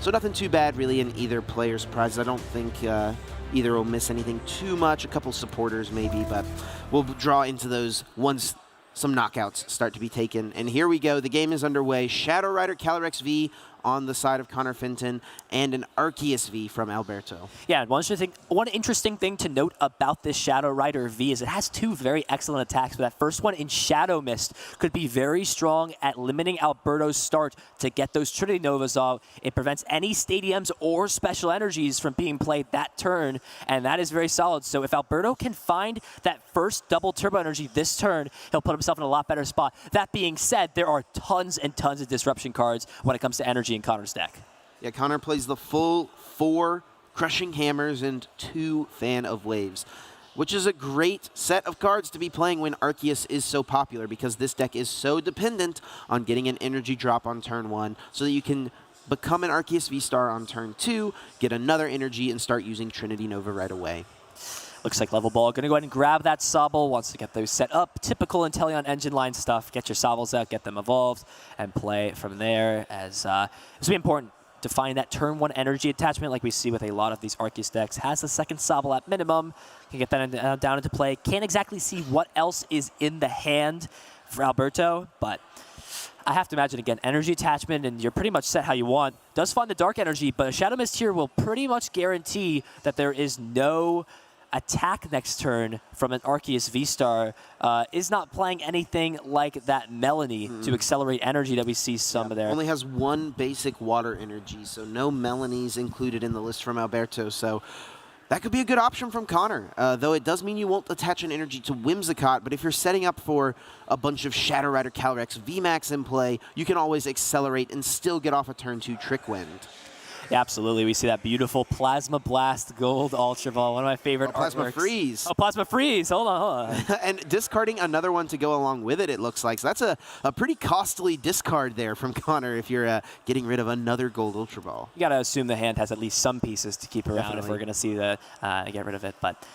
So nothing too bad really in either player's prizes. I don't think either will miss anything too much. A couple supporters maybe, but we'll draw into those once some knockouts start to be taken. And here we go. The game is underway. Shadow Rider Calyrex V on the side of Connor Finton, and an Arceus V from Alberto. Yeah, one interesting thing to note about this Shadow Rider V is it has two very excellent attacks, but that first one in Shadow Mist could be very strong at limiting Alberto's start to get those Trinity Novas off. It prevents any stadiums or special energies from being played that turn, and that is very solid. So if Alberto can find that first double turbo energy this turn, he'll put himself in a lot better spot. That being said, there are tons and tons of disruption cards when it comes to energy in Connor's deck. Yeah, Connor plays the full 4 Crushing Hammers and 2 Fan of Waves, which is a great set of cards to be playing when Arceus is so popular, because this deck is so dependent on getting an energy drop on turn 1 so that you can become an Arceus V-Star on turn 2, get another energy, and start using Trinity Nova right away. Looks like Level Ball going to go ahead and grab that Sobble, wants to get those set up. Typical Inteleon engine line stuff. Get your Sobbles out, get them evolved, and play from there. As it's really important to find that turn 1 energy attachment like we see with a lot of these Arceus decks. Has the second Sobble at minimum. Can get that down into play. Can't exactly see what else is in the hand for Alberto, but I have to imagine, again, energy attachment, and you're pretty much set how you want. Does find the Dark Energy, but a Shadow Mist here will pretty much guarantee that there is no attack next turn from an Arceus V-Star. Is not playing anything like that Melanie to accelerate energy that we see some of there. Only has 1 basic water energy, so no Melanies included in the list from Alberto. So that could be a good option from Connor, though it does mean you won't attach an energy to Whimsicott, but if you're setting up for a bunch of Shadow Rider Calyrex VMAX in play, you can always accelerate and still get off a turn 2 Trick Wind. Yeah, absolutely. We see that beautiful Plasma Blast Gold Ultra Ball, one of my favorite Plasma artworks. Freeze. Oh, Plasma Freeze. Hold on. And discarding another one to go along with it, it looks like. So that's a pretty costly discard there from Connor if you're getting rid of another Gold Ultra Ball. You got to assume the hand has at least some pieces to keep around. Definitely. If we're going to see the get rid of it. But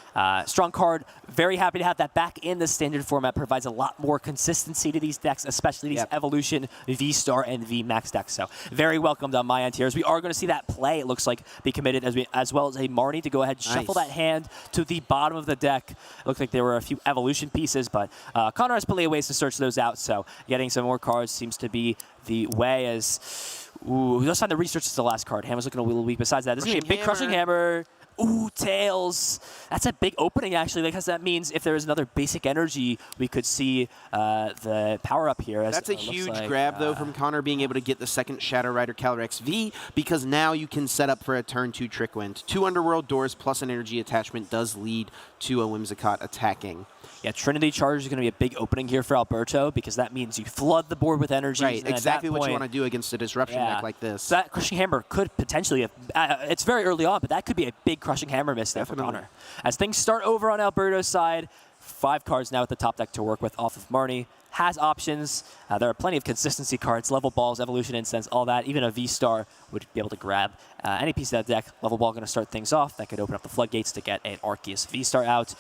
strong card. Very happy to have that back in the standard format. Provides a lot more consistency to these decks, especially these Evolution, V-Star, and V-Max decks. So very welcomed on my end here. As we are going to see that play, it looks like, be committed as well as a Marnie to go ahead and shuffle that hand to the bottom of the deck. It looks like there were a few Evolution pieces, but Connor has plenty of ways to search those out, so getting some more cards seems to be the way. As ooh, let's find the research is the last card. Hammer's looking a little weak. Besides that, this is going to be a big Crushing Hammer. Ooh, Tails. That's a big opening, actually, because that means if there is another basic energy, we could see the power-up here. That's a huge grab, though, from Connor being able to get the second Shadow Rider Calyrex V, because now you can set up for a turn 2 Trick Wind. 2 Underworld Doors plus an energy attachment does lead to a Whimsicott attacking. Yeah, Trinity Charge is going to be a big opening here for Alberto, because that means you flood the board with energy. Right, exactly what you want to do against a Disruption deck like this. So that Crushing Hammer could potentially, it's very early on, but that could be a big Crushing Hammer miss there for Connor. As things start over on Alberto's side, 5 cards now at the top deck to work with off of Marnie. Has options. There are plenty of consistency cards, Level Balls, Evolution Incense, all that. Even a V-Star would be able to grab any piece of that deck. Level Ball going to start things off. That could open up the floodgates to get an Arceus V-Star out.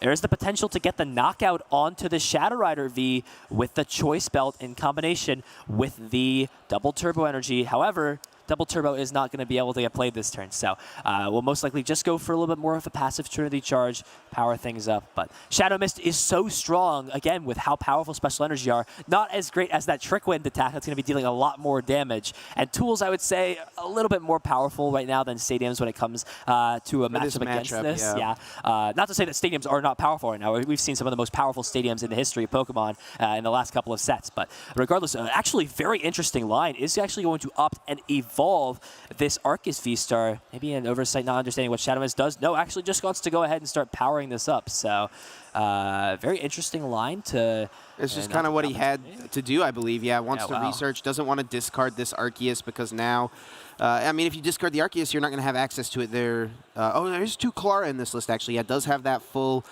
There is the potential to get the knockout onto the Shadow Rider V with the Choice Belt in combination with the double turbo energy. However, double turbo is not going to be able to get played this turn, so we'll most likely just go for a little bit more of a passive Trinity Charge, power things up. But Shadow Mist is so strong, again, with how powerful special energy are. Not as great as that Trick Wind attack that's going to be dealing a lot more damage. And Tools, I would say, a little bit more powerful right now than Stadiums when it comes to a matchup against this. Yeah. Not to say that Stadiums are not powerful right now. We've seen some of the most powerful Stadiums in the history of Pokemon in the last couple of sets. But regardless, actually very interesting line is actually going to opt and evolve this Arceus V-Star. Maybe an oversight, not understanding what Shadow Mist does. No, actually just wants to go ahead and start powering this up. So very interesting line to... It's just kind of what he had to do, I believe. Yeah, wants to research, doesn't want to discard this Arceus because now... I mean, if you discard the Arceus, you're not going to have access to it there. Oh, there's 2 Clara in this list, actually. Yeah, it does have that full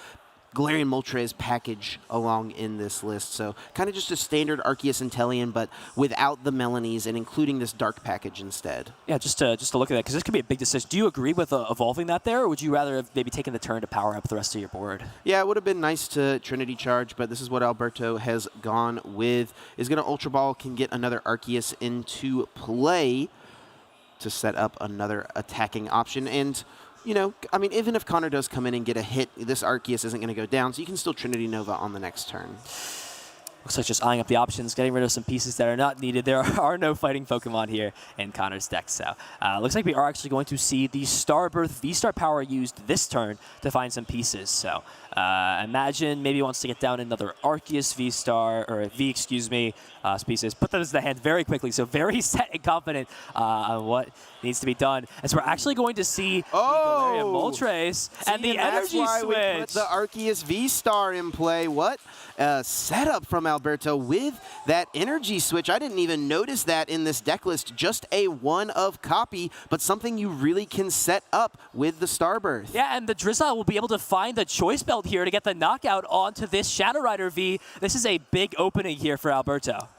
Galarian Moltres package along in this list. So kind of just a standard Arceus Inteleon, but without the Melanies and including this Dark package instead. Yeah, just to look at that, because this could be a big decision. Do you agree with evolving that there, or would you rather have maybe taken the turn to power up the rest of your board? Yeah, it would have been nice to Trinity Charge, but this is what Alberto has gone with. Is going to Ultra Ball, can get another Arceus into play. to set up another attacking option. And, you know, I mean, even if Connor does come in and get a hit, this Arceus isn't going to go down, so you can still Trinity Nova on the next turn. Looks like just eyeing up the options, getting rid of some pieces that are not needed. There are no fighting Pokemon here in Connor's deck. So looks like we are actually going to see the Starbirth V-Star power used this turn to find some pieces. So imagine maybe he wants to get down another Arceus V-Star, or V, excuse me, species. Put those in the hand very quickly. So very set and confident on what needs to be done. As we're actually going to see the Galarian Moltres and the energy switch. We put the Arceus V-Star in play. What setup from Alberto with that energy switch. I didn't even notice that in this deck list. Just a one-of copy, but something you really can set up with the Starbirth. Yeah, and the Drizzile will be able to find the Choice Belt here to get the knockout onto this Shadow Rider V. This is a big opening here for Alberto.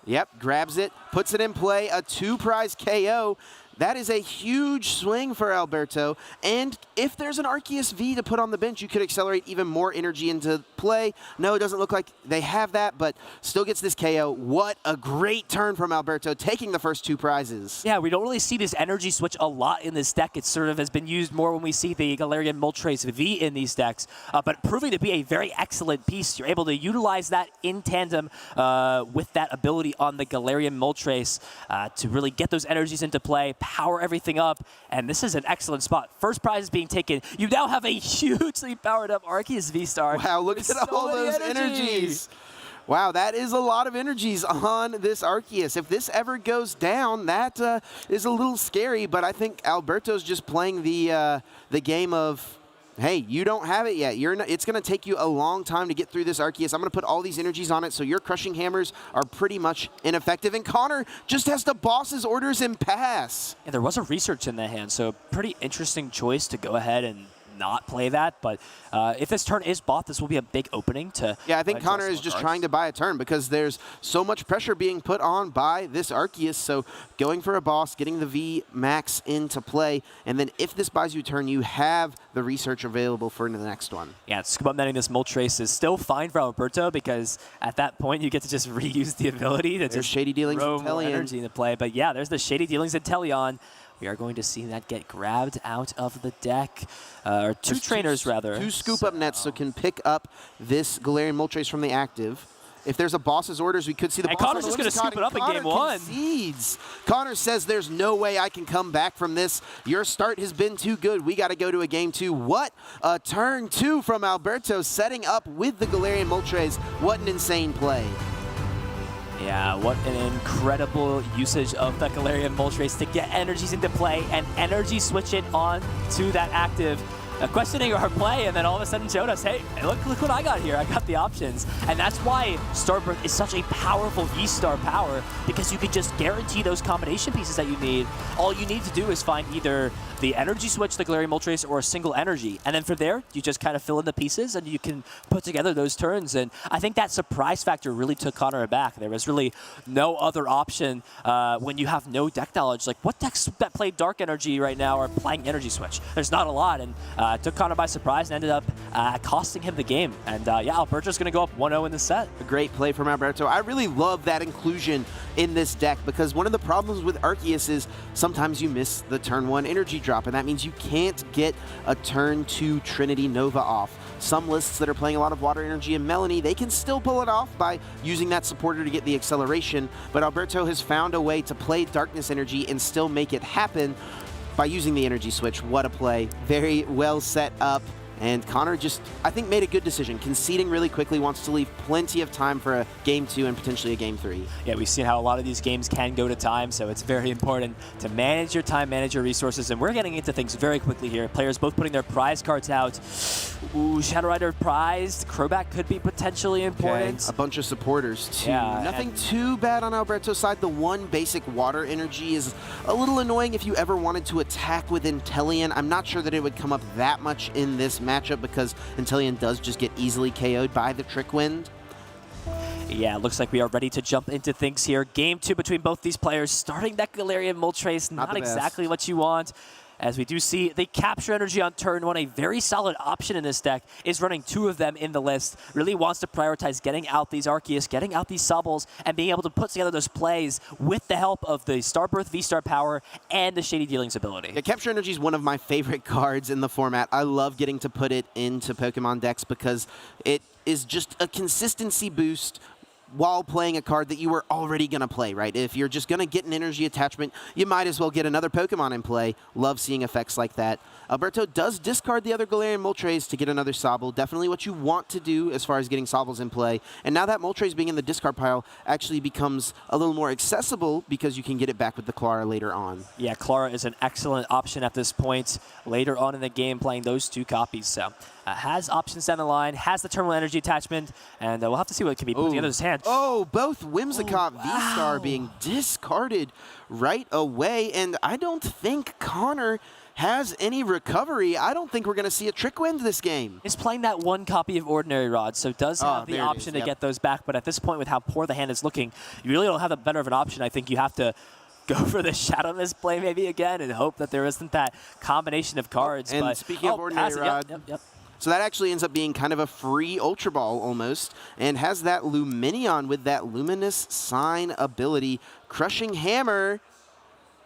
Yep, grabs it, puts it in play, a 2-prize KO. That is a huge swing for Alberto. And if there's an Arceus V to put on the bench, you could accelerate even more energy into play. No, it doesn't look like they have that, but still gets this KO. What a great turn from Alberto, taking the first 2 prizes. Yeah, we don't really see this energy switch a lot in this deck. It sort of has been used more when we see the Galarian Moltres V in these decks, but proving to be a very excellent piece. You're able to utilize that in tandem with that ability on the Galarian Moltres to really get those energies into play, power everything up, and this is an excellent spot. First prize is being taken. You now have a hugely powered up Arceus V-Star. Wow, look at all those energies. Wow, that is a lot of energies on this Arceus. If this ever goes down, that is a little scary, but I think Alberto's just playing the game of, hey, you don't have it yet. It's going to take you a long time to get through this Arceus. I'm going to put all these energies on it, so your crushing hammers are pretty much ineffective. And Connor just has to boss his orders and pass. And there was a research in the hand, so pretty interesting choice to go ahead and not play that, but if this turn is bought, this will be a big opening to... Yeah, I think Connor is just trying to buy a turn because there's so much pressure being put on by this Arceus, so going for a boss, getting the V max into play, and then if this buys you a turn, you have the research available for the next one. Yeah, scuba-netting this Moltres is still fine for Alberto because at that point you get to just reuse the ability to just Shady Dealings throw more energy into play. But yeah, there's the Shady Dealings Inteleon. We are going to see that get grabbed out of the deck. Or two trainers, rather. 2 scoop-up nets, so can pick up this Galarian Moltres from the active. If there's a boss's orders, we could see the boss. Connor's just going to scoop it up in game 1. Concedes. Connor says there's no way I can come back from this. Your start has been too good. We got to go to a game 2. What a turn 2 from Alberto, setting up with the Galarian Moltres. What an insane play. Yeah, what an incredible usage of the Galarian Moltres to get energies into play and energy switch it on to that active. Questioning our play, and then all of a sudden showed us, hey, look what I got here. I got the options. And that's why Starbirth is such a powerful V-Star power, because you can just guarantee those combination pieces that you need. All you need to do is find either the energy switch, the Galarian Moltres, or a single energy. And then from there, you just kind of fill in the pieces, and you can put together those turns. And I think that surprise factor really took Connor aback. There was really no other option when you have no deck knowledge. Like, what decks that play Dark Energy right now are playing Energy Switch? There's not a lot, and took Connor by surprise and ended up costing him the game. And yeah, Alberto's going to go up 1-0 in the set. A great play from Alberto. I really love that inclusion in this deck because one of the problems with Arceus is sometimes you miss the turn 1 energy drop, and that means you can't get a turn 2 Trinity Nova off. Some lists that are playing a lot of Water Energy and Melanie, they can still pull it off by using that supporter to get the acceleration, but Alberto has found a way to play Darkness Energy and still make it happen by using the energy switch. What a play. Very well set up. And Connor just, I think, made a good decision. Conceding really quickly, wants to leave plenty of time for a game 2 and potentially a game 3. Yeah, we've seen how a lot of these games can go to time, so it's very important to manage your time, manage your resources, and we're getting into things very quickly here. Players both putting their prize cards out. Ooh, Shadow Rider prized. Crobat could be potentially important. Okay. A bunch of supporters, too. Yeah, nothing too bad on Alberto's side. The one basic Water Energy is a little annoying if you ever wanted to attack with Inteleon. I'm not sure that it would come up that much in this matchup because Inteleon does just get easily KO'd by the Trick Wind. Yeah, looks like we are ready to jump into things here. Game 2 between both these players. Starting that Galarian Moltres, not exactly what you want. as we do see the Capture Energy on turn 1, a very solid option in this deck, is running 2 of them in the list. Really wants to prioritize getting out these Arceus, getting out these Sobbles, and being able to put together those plays with the help of the Starbirth V-Star power and the Shady Dealings ability. Yeah, Capture Energy is one of my favorite cards in the format. I love getting to put it into Pokemon decks because it is just a consistency boost while playing a card that you were already going to play, right? If you're just going to get an energy attachment, you might as well get another Pokemon in play. Love seeing effects like that. Alberto does discard the other Galarian Moltres to get another Sobble. Definitely what you want to do as far as getting Sobbles in play. And now that Moltres being in the discard pile actually becomes a little more accessible because you can get it back with the Clara later on. Yeah, Clara is an excellent option at this point later on in the game, playing those 2 copies. So has options down the line, has the Terminal Energy attachment, and we'll have to see what can be put together in his hand. Oh, both Whimsicott V-Star being discarded right away, and I don't think Connor has any recovery. I don't think we're going to see a Trick Wind this game. He's playing that 1 copy of Ordinary Rod, so does have the option to get those back, but at this point with how poor the hand is looking, you really don't have a better of an option. I think you have to go for the Shadow Mist play maybe again and hope that there isn't that combination of cards. And but, speaking of Ordinary Rod, yep. So that actually ends up being kind of a free Ultra Ball almost, and has that Luminion with that Luminous Sign ability. Crushing Hammer.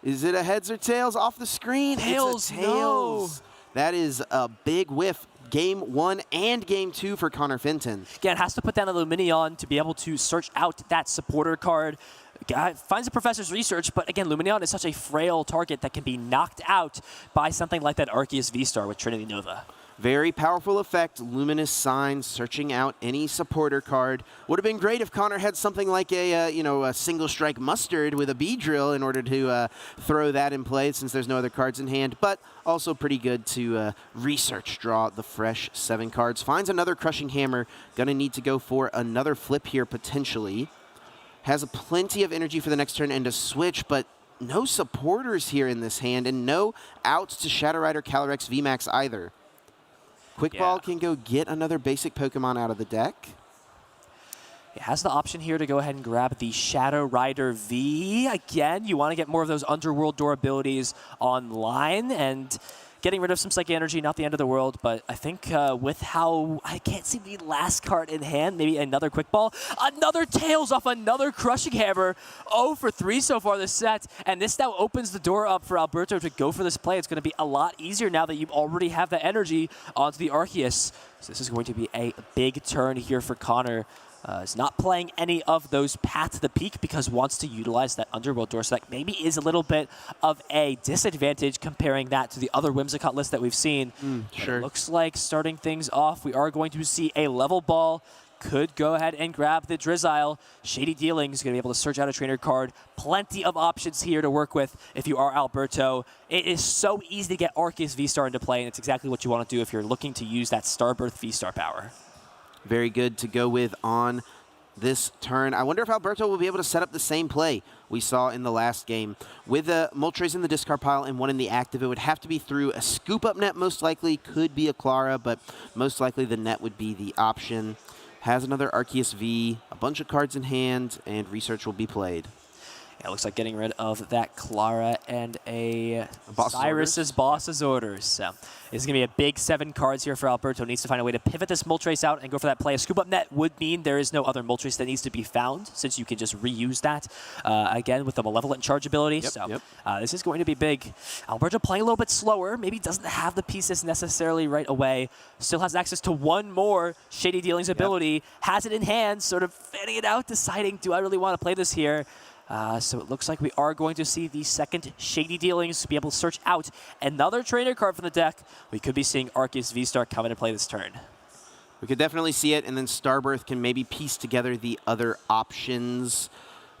Is it a heads or tails off the screen? Tails, it's a tails. no. That is a big whiff. Game 1 and Game 2 for Connor Finton. Again, has to put down a Luminion to be able to search out that supporter card. Finds the Professor's Research, but again, Luminion is such a frail target that can be knocked out by something like that Arceus V-Star with Trinity Nova. Very powerful effect, Luminous Sign, searching out any supporter card. Would have been great if Connor had something like a single strike Mustard with a Beedrill in order to throw that in play since there's no other cards in hand, but also pretty good to research, draw the fresh 7 cards. Finds another Crushing Hammer, gonna need to go for another flip here potentially. Has plenty of energy for the next turn and a switch, but no supporters here in this hand and no outs to Shadow Rider Calyrex VMAX either. Quick Ball can go get another basic Pokemon out of the deck. It has the option here to go ahead and grab the Shadow Rider V. Again, you want to get more of those Underworld Door abilities online, and getting rid of some Psychic Energy, not the end of the world, but I think with how I can't see the last card in hand, maybe another Quick Ball, another Tails off another Crushing Hammer. 0 for 3 so far this set, and this now opens the door up for Alberto to go for this play. It's going to be a lot easier now that you already have the energy onto the Arceus. So this is going to be a big turn here for Connor. Is not playing any of those Path to the Peak because wants to utilize that Underworld Door, so that maybe is a little bit of a disadvantage comparing that to the other Whimsicott list that we've seen. Sure. It looks like starting things off, we are going to see a level ball. Could go ahead and grab the Drizzile. Shady Dealings going to be able to search out a trainer card. Plenty of options here to work with if you are Alberto. It is so easy to get Arceus V-Star into play, and it's exactly what you want to do if you're looking to use that Starbirth V-Star power. Very good to go with on this turn. I wonder if Alberto will be able to set up the same play we saw in the last game. With a Moltres in the discard pile and 1 in the active, it would have to be through a scoop-up net, most likely. Could be a Clara, but most likely the net would be the option. Has another Arceus V, a bunch of cards in hand, and Research will be played. Yeah, it looks like getting rid of that Clara and a Boss's Cyrus's Boss's Orders. So this is going to be a big 7 cards here for Alberto. Needs to find a way to pivot this Moltres out and go for that play. A Scoop Up Net would mean there is no other Moltres that needs to be found, since you can just reuse that, again, with the Malevolent Charge ability. This is going to be big. Alberto playing a little bit slower. Maybe doesn't have the pieces necessarily right away. Still has access to 1 more Shady Dealings ability. Has it in hand, sort of fanning it out, deciding, do I really want to play this here? So it looks like we are going to see the second Shady Dealings to be able to search out another trainer card from the deck. We could be seeing Arceus V-Star come in and play this turn. We could definitely see it, and then Starbirth can maybe piece together the other options.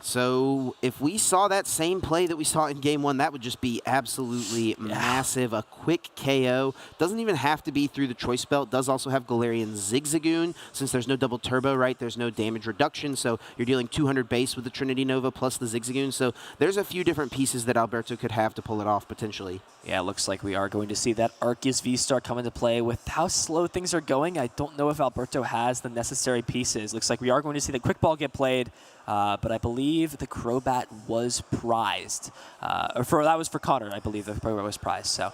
So if we saw that same play that we saw in Game 1, that would just be absolutely massive. A quick KO. Doesn't even have to be through the Choice Belt. Does also have Galarian Zigzagoon. Since there's no double turbo, right, there's no damage reduction, so you're dealing 200 base with the Trinity Nova plus the Zigzagoon. So there's a few different pieces that Alberto could have to pull it off, potentially. Yeah, it looks like we are going to see that Arceus V-Star come into play. With how slow things are going, I don't know if Alberto has the necessary pieces. Looks like we are going to see the Quick Ball get played. but I believe the Crobat was prized. That was for Connor, I believe the Crobat was prized. So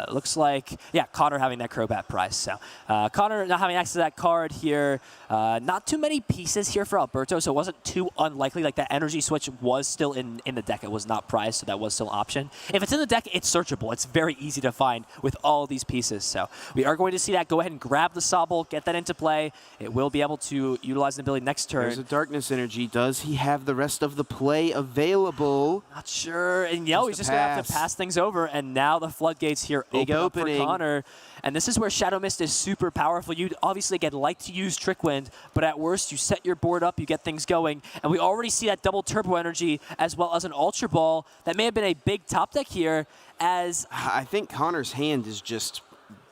looks like, yeah, Connor having that Crobat prize. So Connor not having access to that card here. Not too many pieces here for Alberto, so it wasn't too unlikely. Like that energy switch was still in the deck. It was not prized, so that was still an option. If it's in the deck, it's searchable. It's very easy to find with all these pieces. So we are going to see that. Go ahead and grab the Sobble, get that into play. It will be able to utilize the ability next turn. There's a Darkness Energy. Does he have the rest of the play available? Not sure. And he's just going to have to pass things over. And now the floodgates here open up for Connor. And this is where Shadow Mist is super powerful. You'd obviously, again, like to use Trick Wind, but at worst, you set your board up, you get things going. And we already see that double Turbo Energy as well as an Ultra Ball. That may have been a big top deck here as... I think Connor's hand is just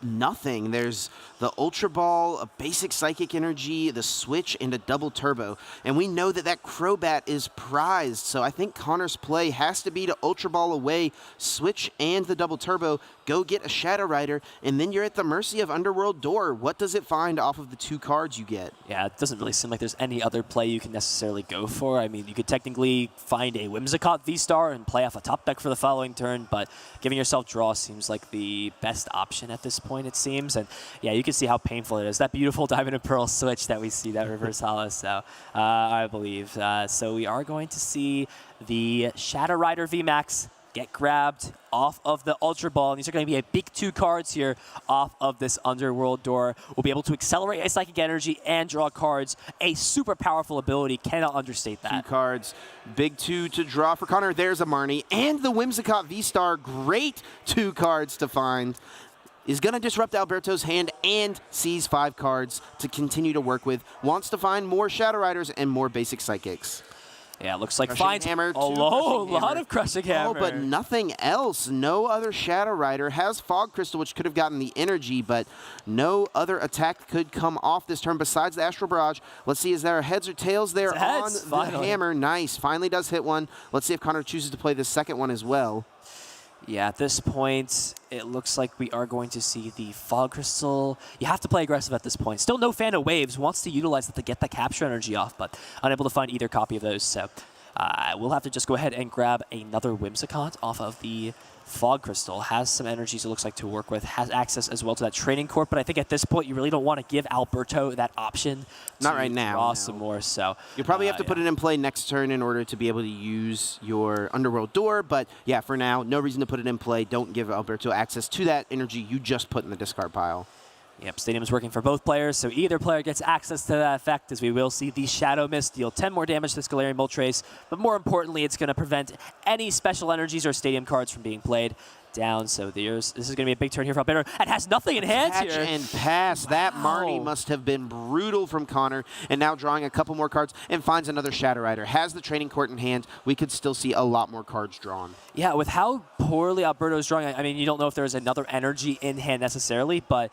nothing. There's the Ultra Ball, a basic Psychic Energy, the Switch, and a double Turbo. And we know that that Crobat is prized, so I think Connor's play has to be to Ultra Ball away, Switch, and the double Turbo, go get a Shadow Rider, and then you're at the mercy of Underworld Door. What does it find off of the 2 cards you get? Yeah, it doesn't really seem like there's any other play you can necessarily go for. I mean, you could technically find a Whimsicott V-Star and play off a top deck for the following turn, but giving yourself draw seems like the best option at this point, it seems. And yeah, you can see how painful it is. That beautiful Diamond and Pearl switch that we see, that reverse hollow, so I believe. So we are going to see the Shadow Rider VMAX get grabbed off of the Ultra Ball. And these are going to be a big 2 cards here off of this Underworld Door. We'll be able to accelerate a Psychic Energy and draw cards. A super powerful ability. Cannot understate that. 2 cards. Big 2 to draw for Connor. There's a Marnie. And the Whimsicott V-Star. Great 2 cards to find. Is going to disrupt Alberto's hand and seize 5 cards to continue to work with. Wants to find more Shadow Riders and more basic Psychics. Yeah, it looks like Crushing Hammer, a lot of Crushing Hammer. Oh, but nothing else. No other Shadow Rider. Has Fog Crystal, which could have gotten the energy, but no other attack could come off this turn besides the Astral Barrage. Let's see, is there heads or tails there on the hammer? Nice. Finally does hit one. Let's see if Connor chooses to play the second one as well. Yeah, at this point, it looks like we are going to see the Fog Crystal. You have to play aggressive at this point. Still no fan of Waves. Wants to utilize it to get the Capture Energy off, but unable to find either copy of those. So we'll have to just go ahead and grab another Whimsicott off of the Fog Crystal. Has some energies, it looks like, to work with. Has access as well to that Training Court, but I think at this point you really don't want to give Alberto that option. Not right now. Draw some more, so you'll probably have to put it in play next turn in order to be able to use your Underworld Door, but yeah, for now, no reason to put it in play. Don't give Alberto access to that energy you just put in the discard pile. Yep, Stadium's working for both players, so either player gets access to that effect, as we will see the Shadow Mist deal 10 more damage to Galarian Moltres, but more importantly, it's going to prevent any special energies or Stadium cards from being played down. So this is going to be a big turn here for Alberto, and has nothing in hand here. Catch and pass. Wow. That Marnie must have been brutal from Connor, and now drawing a couple more cards and finds another Shadow Rider. Has the Training Court in hand. We could still see a lot more cards drawn. Yeah, with how poorly Alberto's drawing, I mean, you don't know if there's another energy in hand necessarily, but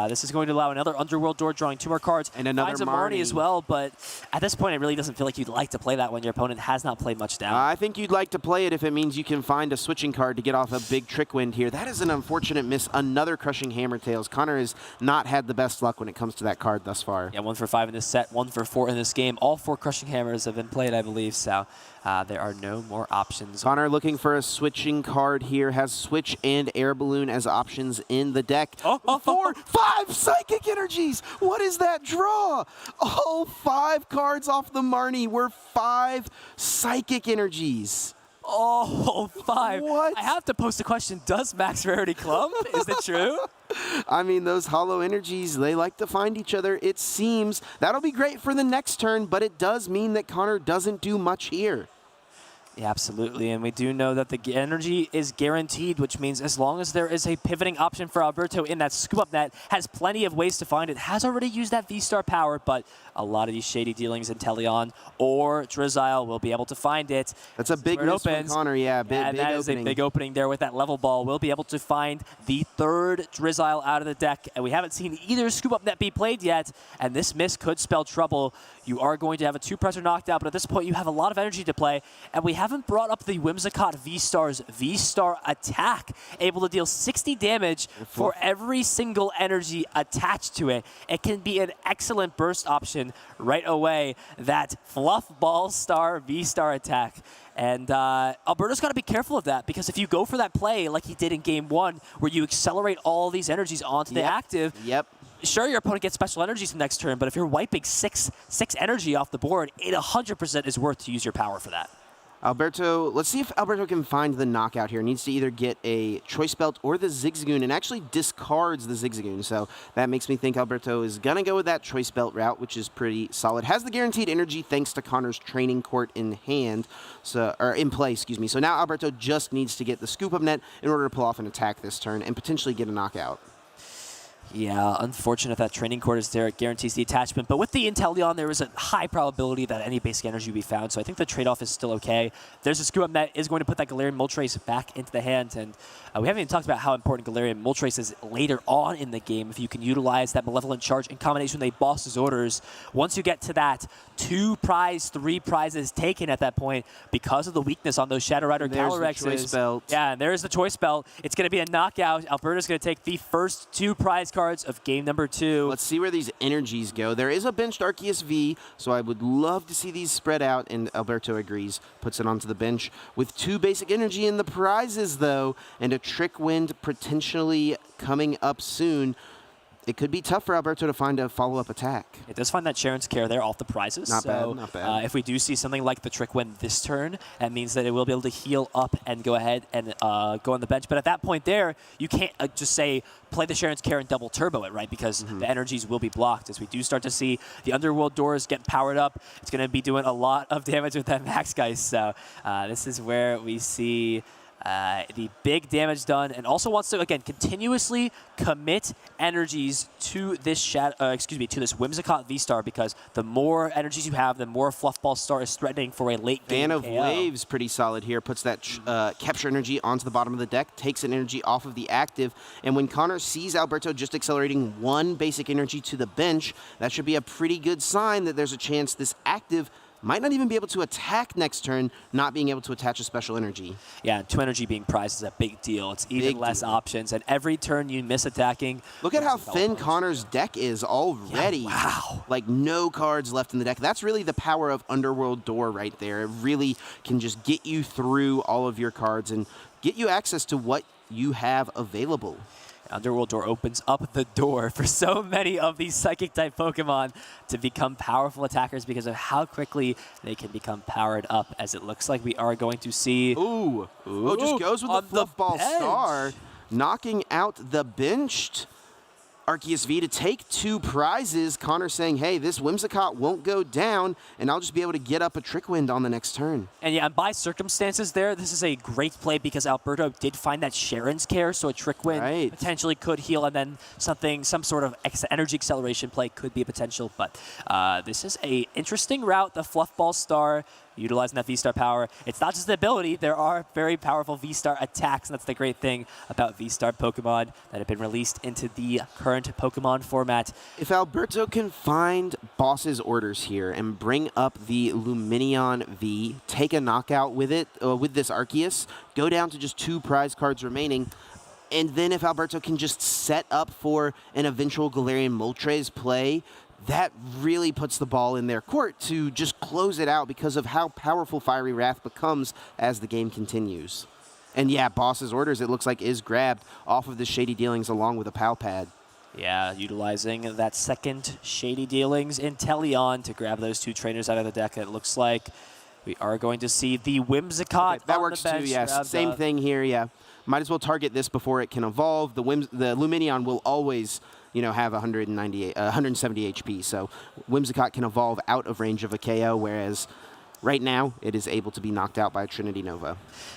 this is going to allow another Underworld Door drawing 2 more cards. And another finds a Marnie as well, but at this point, it really doesn't feel like you'd like to play that when your opponent has not played much down. I think you'd like to play it if it means you can find a switching card to get off a big Trick Wind here. That is an unfortunate miss. Another Crushing Hammer Tails. Connor has not had the best luck when it comes to that card thus far. Yeah, 1 for 5 in this set, 1 for 4 in this game. All 4 Crushing Hammers have been played, I believe, so there are no more options. Connor looking for a switching card here. Has Switch and Air Balloon as options in the deck. 4, 5 Psychic Energies! What is that draw? All 5 cards off the Marnie were 5 Psychic Energies. Oh, 5. What? I have to post a question. Does Max Rarity clump? Is it true? I mean, those hollow energies, they like to find each other, it seems. That'll be great for the next turn, but it does mean that Connor doesn't do much here. Yeah, absolutely, and we do know that the energy is guaranteed, which means as long as there is a pivoting option for Alberto in that scoop-up net, has plenty of ways to find it, has already used that V-Star power, but a lot of these shady dealings in Teleon or Drizzile will be able to find it. That's a big miss from Connor, yeah, big that opening. Is a big opening there with that level ball. We'll be able to find the 3rd Drizzile out of the deck, and we haven't seen either scoop-up net be played yet, and this miss could spell trouble. You are going to have a 2-presser knocked out, but at this point you have a lot of energy to play, and we haven't brought up the Whimsicott V-Star's V-Star attack, able to deal 60 damage for every single energy attached to it. It can be an excellent burst option right away, that Fluff Ball Star V-Star attack. And Alberto's got to be careful of that, because if you go for that play like he did in Game 1, where you accelerate all these energies onto the active, sure, your opponent gets special energies the next turn, but if you're wiping six energy off the board, it 100% is worth to use your power for that. Alberto, let's see if Alberto can find the knockout here. Needs to either get a Choice Belt or the Zigzagoon, and actually discards the Zigzagoon. So that makes me think Alberto is going to go with that Choice Belt route, which is pretty solid. Has the guaranteed energy thanks to Connor's Training Court in hand, or in play, excuse me. So now Alberto just needs to get the Scoop Up Net in order to pull off an attack this turn and potentially get a knockout. Yeah, unfortunate that Training Court is there. It guarantees the attachment. But with the Inteleon, there is a high probability that any basic energy will be found. So I think the trade-off is still okay. There's a Scoop Up Net is going to put that Galarian Moltres back into the hand. And we haven't even talked about how important Galarian Moltres is later on in the game. If you can utilize that Malevolent Charge in combination with a Boss's Orders, once you get to that 2 prize, 3 prizes taken at that point because of the weakness on those Shadow Rider Calorexes. Choice Belt. Yeah, and there's the Choice Belt. It's going to be a knockout. Alberto's going to take the first 2 prize cards of game number 2. Let's see where these energies go. There is a benched Arceus V, so I would love to see these spread out, and Alberto agrees, puts it onto the bench. With 2 basic energy in the prizes, though, and a Trick Wind potentially coming up soon, it could be tough for Alberto to find a follow-up attack. It does find that Sharon's Care there off the prizes. Not bad. If we do see something like the Trick Wind this turn, that means that it will be able to heal up and go ahead and go on the bench. But at that point there, you can't just say, play the Sharon's Care and double turbo it, right? Because the energies will be blocked. As we do start to see the Underworld doors get powered up, it's going to be doing a lot of damage with that Max Geist. So this is where we see the big damage done, and also wants to, again, continuously commit energies to this to this Whimsicott V-Star, because the more energies you have, the more Fluffball Star is threatening for a late game Fan of KO. Waves, pretty solid here. Puts that capture energy onto the bottom of the deck, takes an energy off of the active, and when Connor sees Alberto just accelerating 1 basic energy to the bench, that should be a pretty good sign that there's a chance this active might not even be able to attack next turn, not being able to attach a special energy. Yeah, 2 energy being prized is a big deal. It's even less options, and every turn you miss attacking. Look at how thin Connor's deck is already. Yeah, wow. Like, no cards left in the deck. That's really the power of Underworld Door right there. It really can just get you through all of your cards and get you access to what you have available. Underworld Door opens up the door for so many of these Psychic-type Pokemon to become powerful attackers because of how quickly they can become powered up, as it looks like we are going to see... Ooh. Oh, just goes with the Fluffball Star, knocking out the benched Arceus V to take 2 prizes. Connor saying, hey, this Whimsicott won't go down, and I'll just be able to get up a Trick Wind on the next turn. And yeah, by circumstances there, this is a great play because Alberto did find that Sharon's Care, so a Trick Wind potentially could heal, and then some sort of energy acceleration play could be a potential. But this is a interesting route, the Fluffball Star, utilizing that V-Star power. It's not just the ability, there are very powerful V-Star attacks, and that's the great thing about V-Star Pokemon that have been released into the current Pokemon format. If Alberto can find Boss's Orders here and bring up the Lumineon V, take a knockout with it, with this Arceus, go down to just 2 prize cards remaining, and then if Alberto can just set up for an eventual Galarian Moltres play, that really puts the ball in their court to just close it out because of how powerful Fiery Wrath becomes as the game continues. And yeah, Boss's Orders, it looks like, is grabbed off of the Shady Dealings along with a Pal Pad. Yeah, utilizing that second Shady Dealings Inteleon to grab those 2 trainers out of the deck. It looks like we are going to see the Whimsicott that on works the bench. too, yes. Same thing here, yeah. Might as well target this before it can evolve. The Lumineon will always, have 170 HP, so Whimsicott can evolve out of range of a KO, whereas right now it is able to be knocked out by Trinity Nova.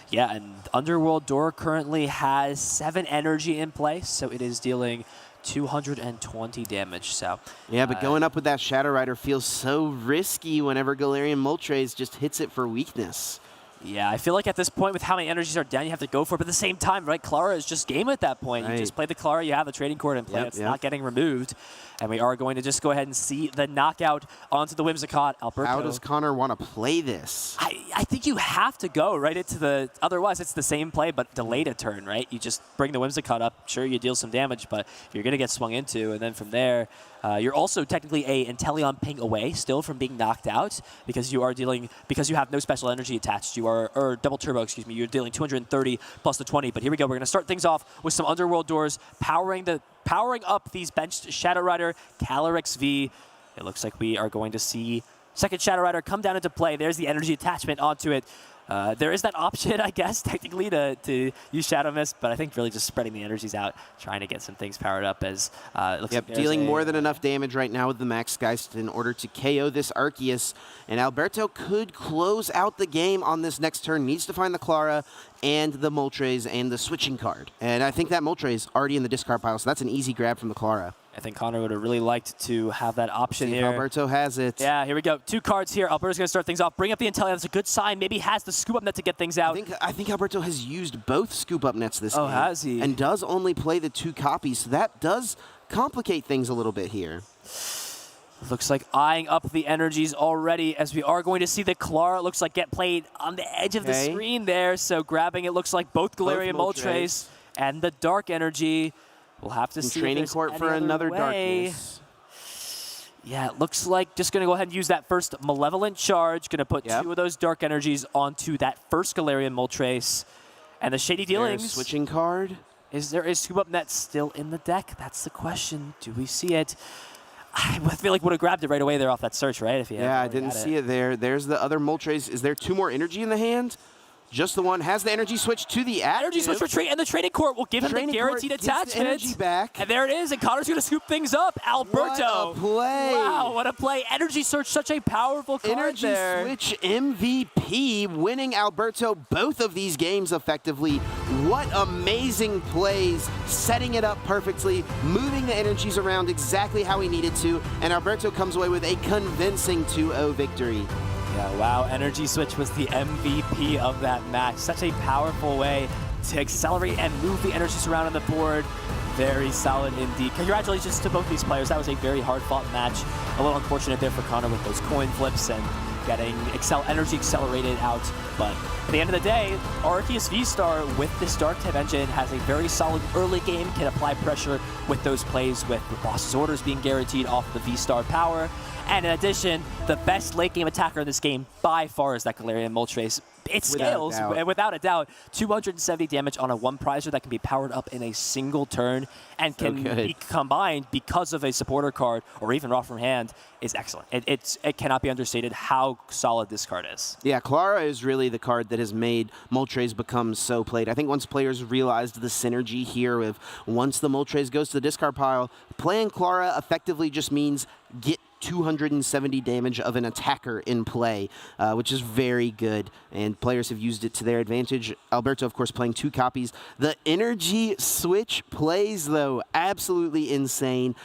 Yeah, and Underworld Door currently has 7 energy in place, so it is dealing 220 damage. So yeah, but going up with that Shadow Rider feels so risky whenever Galarian Moltres just hits it for weakness. Yeah, I feel like at this point, with how many energies are down, you have to go for it. But at the same time, right, Clara is just game at that point. Right. You just play the Clara, you have the trading card in play. It's not getting removed. And we are going to just go ahead and see the knockout onto the Whimsicott. Alberto. How does Connor want to play this? I think you have to go right into the, otherwise it's the same play, but delayed a turn, right? You just bring the Whimsicott up. Sure, you deal some damage, but you're going to get swung into. And then from there, you're also technically a Inteleon ping away still from being knocked out because you are dealing, because you have no special energy attached. You are, or double turbo, excuse me, you're dealing 230 plus the 20. But here we go. We're going to start things off with some Underworld doors, powering up these benched Shadow Rider, Calyrex V. It looks like we are going to see second Shadow Rider come down into play. There's the energy attachment onto it. There is that option, I guess, technically, to use Shadow Mist, but I think really just spreading the energies out, trying to get some things powered up as it looks like dealing more than enough damage right now with the Max Geist in order to KO this Arceus. And Alberto could close out the game on this next turn. Needs to find the Clara and the Moltres and the switching card. And I think that Moltres is already in the discard pile, so that's an easy grab from the Clara. I think Connor would have really liked to have that option here. Alberto has it. Yeah, here we go. 2 cards here. Alberto's going to start things off. Bring up the Inteleon. That's a good sign. Maybe he has the scoop up net to get things out. I think Alberto has used both scoop up nets this game. Oh, has he? And does only play the 2 copies, so that does complicate things a little bit here. Looks like eyeing up the energies already as we are going to see the Clara, looks like, get played on the edge of the screen there. So grabbing, it looks like both Galarian Moltres and the Dark Energy. We'll have to see training court for another darkness. Yeah, it looks like just going to go ahead and use that first Malevolent Charge. Going to put 2 of those Dark Energies onto that first Galarian Moltres. And the Shady Dealings. Switching card. Is there a scoop up net still in the deck? That's the question. Do we see it? I feel like would have grabbed it right away there off that search, right? If you I didn't see it there. There's the other Moltres. Is there 2 more energy in the hand? Just the one. Has the energy switch to the active. Energy switch retreat, and the trading court will give him the guaranteed attachment. The energy back. And there it is, and Connor's going to scoop things up. Alberto. What a play. Wow, what a play. Energy Search, such a powerful card Energy there. Switch MVP, winning Alberto both of these games effectively. What amazing plays, setting it up perfectly, moving the energies around exactly how he needed to, and Alberto comes away with a convincing 2-0 victory. Yeah, wow, Energy Switch was the MVP of that match. Such a powerful way to accelerate and move the energies around on the board. Very solid indeed. Congratulations to both these players. That was a very hard-fought match. A little unfortunate there for Connor with those coin flips and getting energy accelerated out. But at the end of the day, Arceus V-Star with this Dark-type engine has a very solid early game, can apply pressure with those plays with the boss's orders being guaranteed off the V-Star power. And in addition, the best late-game attacker in this game by far is that Galarian Moltres. It scales, without a doubt, 270 damage on a 1-prizer that can be powered up in a single turn and can be combined because of a supporter card or even raw from hand is excellent. It cannot be understated how solid this card is. Yeah, Clara is really the card that has made Moltres become so played. I think once players realized the synergy here with once the Moltres goes to the discard pile, playing Clara effectively just means get 270 damage of an attacker in play, which is very good, and players have used it to their advantage. Alberto, of course, playing 2 copies. The energy switch plays, though, absolutely insane.